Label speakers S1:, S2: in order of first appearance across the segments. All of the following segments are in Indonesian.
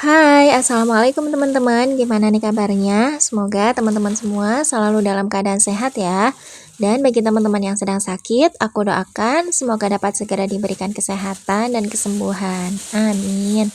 S1: Hai, assalamualaikum teman-teman. Gimana nih kabarnya? Semoga teman-teman semua selalu dalam keadaan sehat ya. Dan bagi teman-teman yang sedang sakit, aku doakan semoga dapat segera diberikan kesehatan dan kesembuhan. Amin.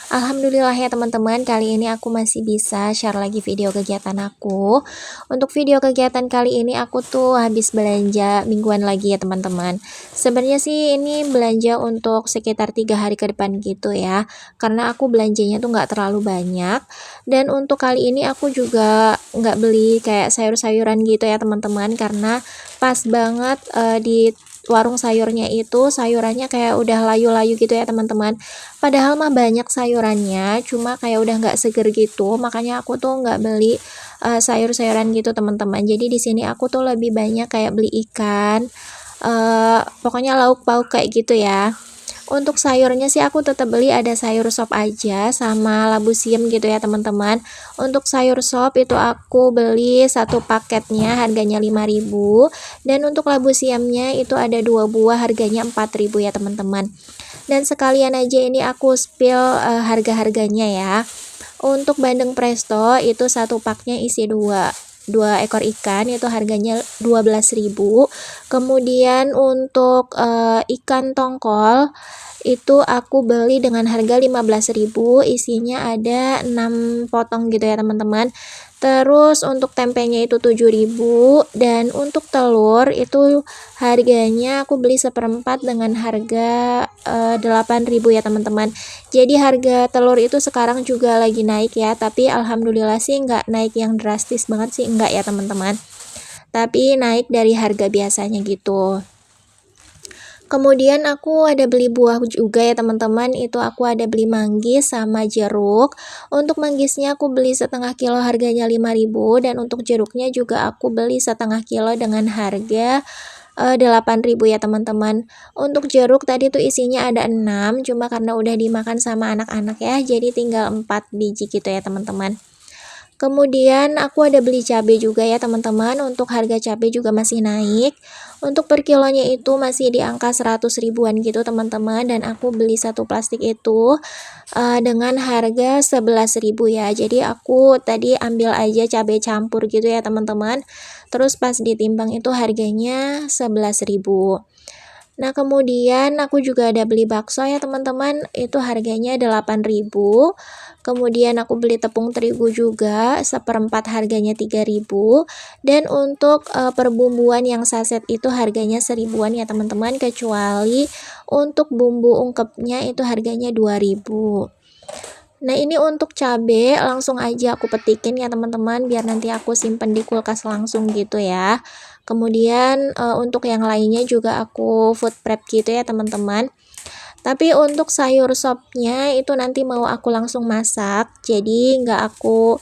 S1: Alhamdulillah ya teman-teman, kali ini aku masih bisa share lagi video kegiatan aku. Untuk video kegiatan kali ini aku tuh habis belanja mingguan lagi ya teman-teman. Sebenarnya sih ini belanja untuk sekitar 3 hari ke depan gitu ya, karena aku belanjanya tuh nggak terlalu banyak. Dan untuk kali ini aku juga nggak beli kayak sayur-sayuran gitu ya teman-teman, karena pas banget di warung sayurnya itu sayurannya kayak udah layu-layu gitu ya teman-teman. Padahal mah banyak sayurannya, cuma kayak udah nggak seger gitu, makanya aku tuh nggak beli sayur-sayuran gitu teman-teman. Jadi di sini aku tuh lebih banyak kayak beli ikan, pokoknya lauk pauk kayak gitu ya. Untuk sayurnya sih aku tetap beli ada sayur sop aja sama labu siam gitu ya teman-teman. Untuk sayur sop itu aku beli satu paketnya harganya 5.000, dan untuk labu siamnya itu ada 2 buah harganya 4.000 ya teman-teman. Dan sekalian aja ini aku spill harga-harganya ya. Untuk bandeng presto itu satu paknya isi 2 ekor ikan, itu harganya 12.000. Kemudian untuk ikan tongkol itu aku beli dengan harga 15.000, isinya ada 6 potong gitu ya teman-teman. Terus untuk tempenya itu 7.000, dan untuk telur itu harganya aku beli seperempat dengan harga 8.000 ya teman-teman. Jadi harga telur itu sekarang juga lagi naik ya, tapi alhamdulillah sih nggak naik yang drastis banget sih, enggak ya teman-teman. Tapi naik dari harga biasanya gitu. Kemudian aku ada beli buah juga ya teman-teman, itu aku ada beli manggis sama jeruk. Untuk manggisnya aku beli setengah kilo harganya 5.000, dan untuk jeruknya juga aku beli setengah kilo dengan harga 8.000 ya teman-teman. Untuk jeruk tadi tuh isinya ada 6, cuma karena udah dimakan sama anak-anak ya, jadi tinggal 4 biji gitu ya teman-teman. Kemudian aku ada beli cabai juga ya teman-teman, untuk harga cabai juga masih naik. Untuk per kilonya itu masih di angka 100 ribuan gitu teman-teman, dan aku beli satu plastik itu dengan harga 11.000 ya. Jadi aku tadi ambil aja cabai campur gitu ya teman-teman. Terus pas ditimbang itu harganya 11.000. Nah, kemudian aku juga ada beli bakso ya teman-teman, itu harganya 8.000. Kemudian aku beli tepung terigu juga, seperempat harganya 3.000. Dan untuk perbumbuan yang saset itu harganya 1.000-an ya teman-teman, kecuali untuk bumbu ungkepnya itu harganya 2.000. Nah, ini untuk cabe langsung aja aku petikin ya teman-teman, biar nanti aku simpen di kulkas langsung gitu ya. Kemudian untuk yang lainnya juga aku food prep gitu ya teman-teman. Tapi untuk sayur sopnya itu nanti mau aku langsung masak, jadi nggak aku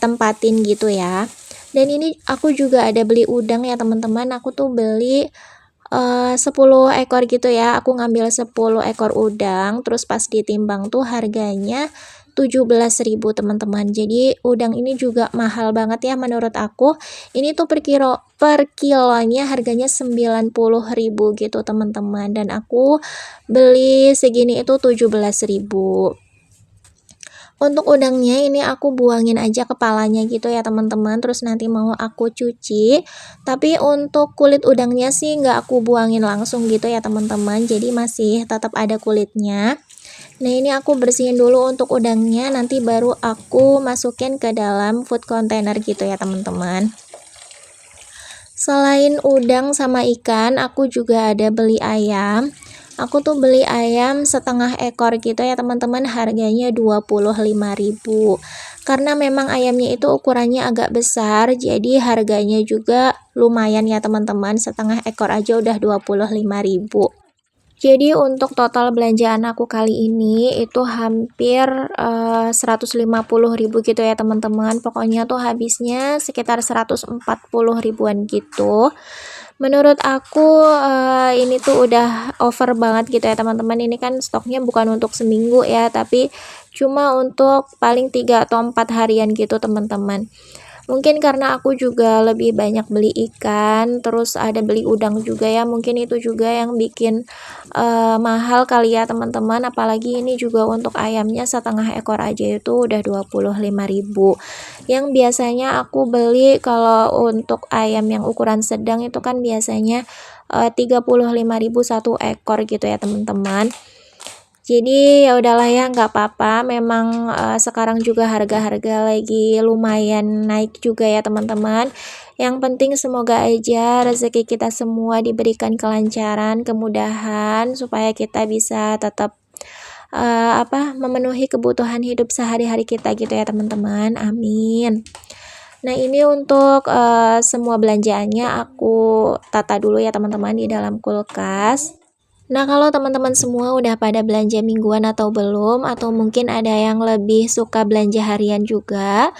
S1: tempatin gitu ya. Dan ini aku juga ada beli udang ya teman-teman, aku tuh beli 10 ekor gitu ya, aku ngambil 10 ekor udang, terus pas ditimbang tuh harganya 17.000 teman-teman. Jadi udang ini juga mahal banget ya menurut aku. Ini tuh per kilonya harganya 90.000 gitu teman-teman, dan aku beli segini itu 17.000. Untuk udangnya ini aku buangin aja kepalanya gitu ya teman-teman, terus nanti mau aku cuci. Tapi untuk kulit udangnya sih nggak aku buangin langsung gitu ya teman-teman, jadi masih tetap ada kulitnya. Nah, ini aku bersihin dulu untuk udangnya, nanti baru aku masukin ke dalam food container gitu ya teman-teman. Selain udang sama ikan, aku juga ada beli ayam. Aku tuh beli ayam setengah ekor gitu ya teman-teman, harganya 25.000. Karena memang ayamnya itu ukurannya agak besar, jadi harganya juga lumayan ya teman-teman, setengah ekor aja udah 25.000. Jadi untuk total belanjaan aku kali ini itu hampir 150.000 gitu ya teman-teman. Pokoknya tuh habisnya sekitar 140 ribuan gitu. Menurut aku ini tuh udah over banget gitu ya teman-teman. Ini kan stoknya bukan untuk seminggu ya, tapi cuma untuk paling 3 atau 4 harian gitu teman-teman. Mungkin karena aku juga lebih banyak beli ikan, terus ada beli udang juga ya, mungkin itu juga yang bikin, mahal kali ya teman-teman, apalagi ini juga untuk ayamnya setengah ekor aja itu udah 25.000. Yang biasanya aku beli kalau untuk ayam yang ukuran sedang itu kan biasanya, 35.000 satu ekor gitu ya teman-teman. Jadi ya udahlah ya, nggak apa-apa, memang, sekarang juga harga-harga lagi lumayan naik juga ya teman-teman. Yang penting semoga aja rezeki kita semua diberikan kelancaran, kemudahan, supaya kita bisa tetap, memenuhi kebutuhan hidup sehari-hari kita gitu ya teman-teman, amin. Nah ini untuk, semua belanjaannya aku tata dulu ya teman-teman di dalam kulkas. Nah, kalau teman-teman semua udah pada belanja mingguan atau belum, atau mungkin ada yang lebih suka belanja harian juga,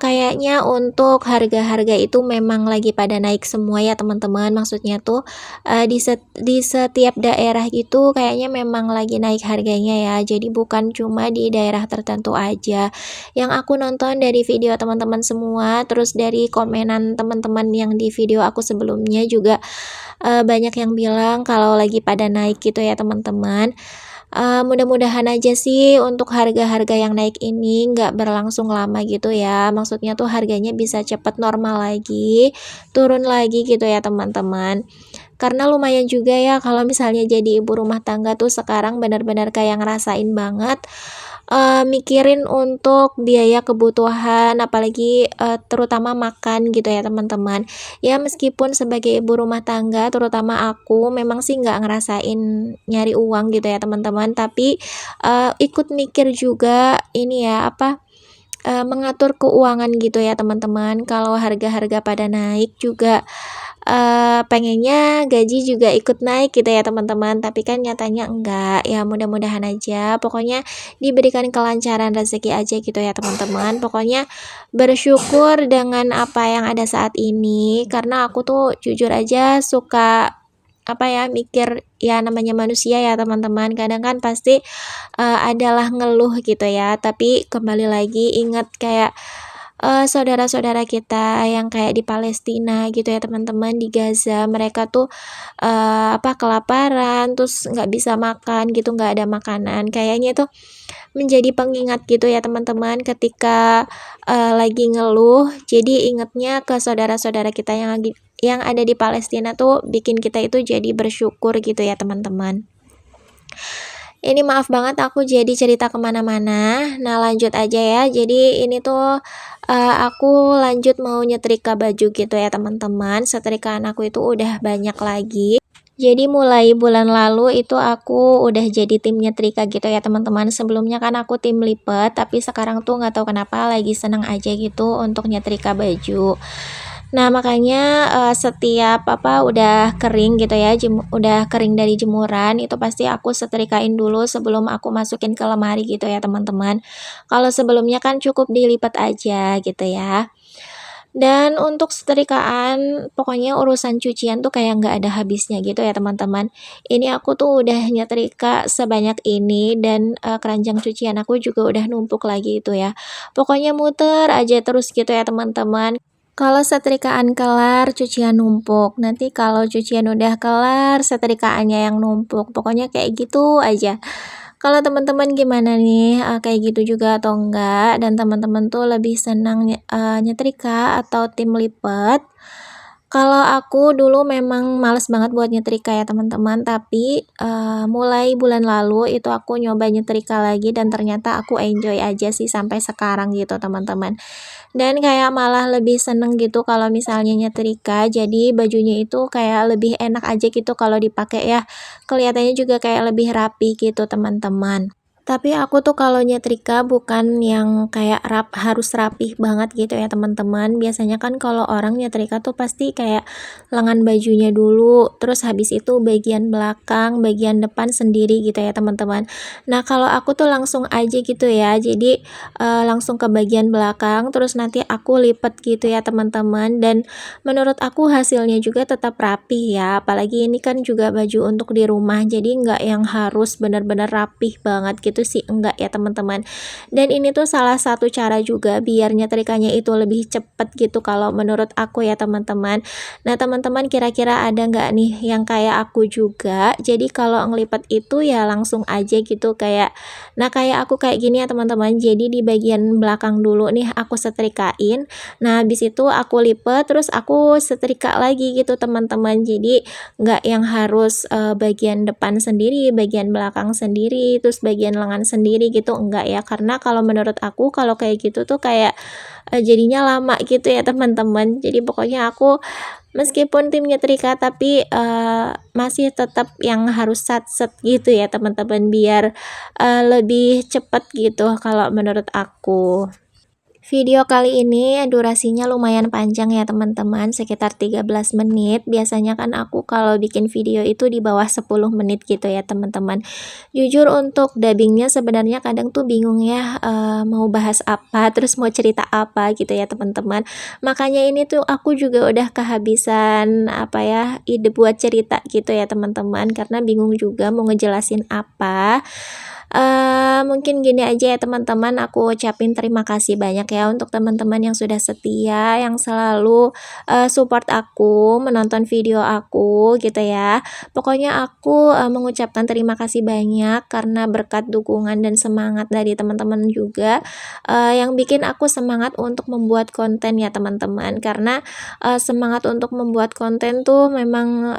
S1: kayaknya untuk harga-harga itu memang lagi pada naik semua ya teman-teman. Maksudnya tuh, di setiap daerah itu kayaknya memang lagi naik harganya ya. Jadi bukan cuma di daerah tertentu aja. Yang aku nonton dari video teman-teman semua, terus dari komenan teman-teman yang di video aku sebelumnya juga, banyak yang bilang kalau lagi pada naik gitu ya teman-teman. Mudah-mudahan aja sih untuk harga-harga yang naik ini nggak berlangsung lama gitu ya, maksudnya tuh harganya bisa cepet normal lagi, turun lagi gitu ya teman-teman. Karena lumayan juga ya kalau misalnya jadi ibu rumah tangga tuh sekarang benar-benar kayak ngerasain banget, mikirin untuk biaya kebutuhan apalagi, terutama makan gitu ya teman-teman. Ya meskipun sebagai ibu rumah tangga terutama aku memang sih nggak ngerasain nyari uang gitu ya teman-teman, tapi, ikut mikir juga ini ya, mengatur keuangan gitu ya teman-teman. Kalau harga-harga pada naik juga, pengennya gaji juga ikut naik gitu ya teman-teman, tapi kan nyatanya enggak. Ya mudah-mudahan aja, pokoknya diberikan kelancaran rezeki aja gitu ya teman-teman. Pokoknya bersyukur dengan apa yang ada saat ini, karena aku tuh jujur aja suka mikir ya namanya manusia ya teman-teman, kadang kan pasti, adalah ngeluh gitu ya, tapi kembali lagi ingat kayak, saudara-saudara kita yang kayak di Palestina gitu ya teman-teman, di Gaza, mereka tuh, kelaparan, terus nggak bisa makan gitu, nggak ada makanan. Kayaknya itu menjadi pengingat gitu ya teman-teman ketika, lagi ngeluh, jadi ingetnya ke saudara-saudara kita yang ada di Palestina tuh bikin kita itu jadi bersyukur gitu ya teman-teman. Ini maaf banget aku jadi cerita kemana-mana. Nah lanjut aja ya, jadi ini tuh, aku lanjut mau nyetrika baju gitu ya teman-teman, setrikaan aku itu udah banyak lagi. Jadi mulai bulan lalu itu aku udah jadi tim nyetrika gitu ya teman-teman. Sebelumnya kan aku tim lipet, tapi sekarang tuh nggak tahu kenapa lagi seneng aja gitu untuk nyetrika baju. Nah makanya, setiap udah kering gitu ya, udah kering dari jemuran, itu pasti aku setrikain dulu sebelum aku masukin ke lemari gitu ya teman-teman. Kalau sebelumnya kan cukup dilipat aja gitu ya. Dan untuk setrikaan, pokoknya urusan cucian tuh kayak nggak ada habisnya gitu ya teman-teman. Ini aku tuh udah nyetrika sebanyak ini dan, keranjang cucian aku juga udah numpuk lagi itu ya. Pokoknya muter aja terus gitu ya teman-teman. Kalau setrikaan kelar, cucian numpuk. Nanti kalau cucian udah kelar, setrikaannya yang numpuk. Pokoknya kayak gitu aja. Kalau teman-teman gimana nih, kayak gitu juga atau enggak? Dan teman-teman tuh lebih senang nyetrika atau tim lipat? Kalau aku dulu memang males banget buat nyetrika ya teman-teman, tapi, mulai bulan lalu itu aku nyoba nyetrika lagi dan ternyata aku enjoy aja sih sampai sekarang gitu teman-teman. Dan kayak malah lebih seneng gitu kalau misalnya nyetrika, jadi bajunya itu kayak lebih enak aja gitu kalau dipakai ya, kelihatannya juga kayak lebih rapi gitu teman-teman. Tapi aku tuh kalau nyetrika bukan yang kayak harus rapih banget gitu ya teman-teman. Biasanya kan kalau orang nyetrika tuh pasti kayak lengan bajunya dulu, terus habis itu bagian belakang, bagian depan sendiri gitu ya teman-teman. Nah kalau aku tuh langsung aja gitu ya, jadi langsung ke bagian belakang, terus nanti aku lipat gitu ya teman-teman. Dan menurut aku hasilnya juga tetap rapih ya, apalagi ini kan juga baju untuk di rumah, jadi nggak yang harus benar-benar rapih banget gitu gitu sih enggak ya teman-teman. Dan ini tuh salah satu cara juga biar nyetrikanya itu lebih cepet gitu kalau menurut aku ya teman-teman. Nah teman-teman kira-kira ada nggak nih yang kayak aku juga, jadi kalau ngelipat itu ya langsung aja gitu kayak, nah kayak aku kayak gini ya teman-teman, jadi di bagian belakang dulu nih aku setrikain, nah habis itu aku lipat terus aku setrika lagi gitu teman-teman. Jadi nggak yang harus bagian depan sendiri, bagian belakang sendiri, terus bagian lengan sendiri gitu, enggak ya, karena kalau menurut aku kalau kayak gitu tuh kayak jadinya lama gitu ya teman-teman. Jadi pokoknya aku meskipun tim nyetrika tapi masih tetap yang harus sat-set gitu ya teman-teman, biar lebih cepet gitu kalau menurut aku. Video kali ini durasinya lumayan panjang ya teman-teman, sekitar 13 menit. Biasanya kan aku kalau bikin video itu di bawah 10 menit gitu ya teman-teman. Jujur untuk dubbingnya sebenarnya kadang tuh bingung ya, mau bahas apa, terus mau cerita apa gitu ya teman-teman. Makanya ini tuh aku juga udah kehabisan apa ya, ide buat cerita gitu ya teman-teman, karena bingung juga mau ngejelasin apa. Mungkin gini aja ya teman-teman, aku ucapin terima kasih banyak ya untuk teman-teman yang sudah setia, yang selalu support aku, menonton video aku gitu ya. Pokoknya aku mengucapkan terima kasih banyak karena berkat dukungan dan semangat dari teman-teman juga, yang bikin aku semangat untuk membuat konten ya teman-teman. Karena semangat untuk membuat konten tuh memang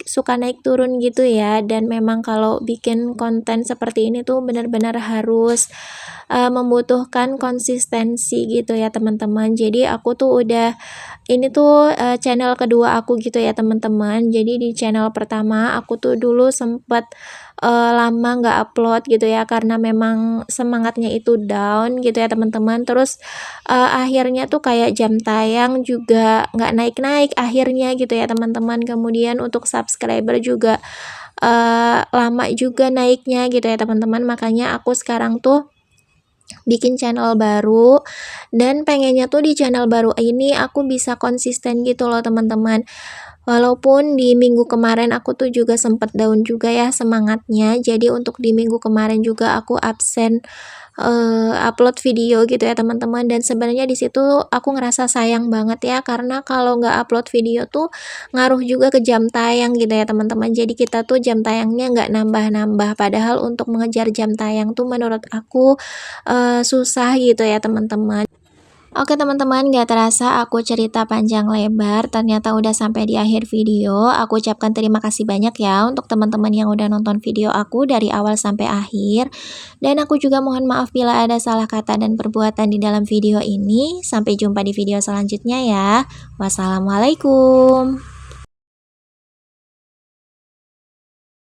S1: suka naik turun gitu ya, dan memang kalau bikin konten seperti ini tuh benar-benar harus membutuhkan konsistensi gitu ya teman-teman. Jadi aku tuh udah ini tuh channel kedua aku gitu ya teman-teman. Jadi di channel pertama aku tuh dulu sempet lama nggak upload gitu ya, karena memang semangatnya itu down gitu ya teman-teman. Terus akhirnya tuh kayak jam tayang juga nggak naik-naik akhirnya gitu ya teman-teman. Kemudian untuk subscriber juga lama juga naiknya gitu ya teman-teman. Makanya aku sekarang tuh bikin channel baru, dan pengennya tuh di channel baru ini aku bisa konsisten gitu loh teman-teman. Walaupun di minggu kemarin aku tuh juga sempat down juga ya semangatnya, jadi untuk di minggu kemarin juga aku absen upload video gitu ya teman-teman. Dan sebenarnya di situ aku ngerasa sayang banget ya, karena kalau nggak upload video tuh ngaruh juga ke jam tayang gitu ya teman-teman. Jadi kita tuh jam tayangnya nggak nambah-nambah, padahal untuk mengejar jam tayang tuh menurut aku susah gitu ya teman-teman. Oke teman-teman, gak terasa aku cerita panjang lebar, ternyata udah sampai di akhir video. Aku ucapkan terima kasih banyak ya untuk teman-teman yang udah nonton video aku dari awal sampai akhir. Dan aku juga mohon maaf bila ada salah kata dan perbuatan di dalam video ini. Sampai jumpa di video selanjutnya ya. Wassalamualaikum.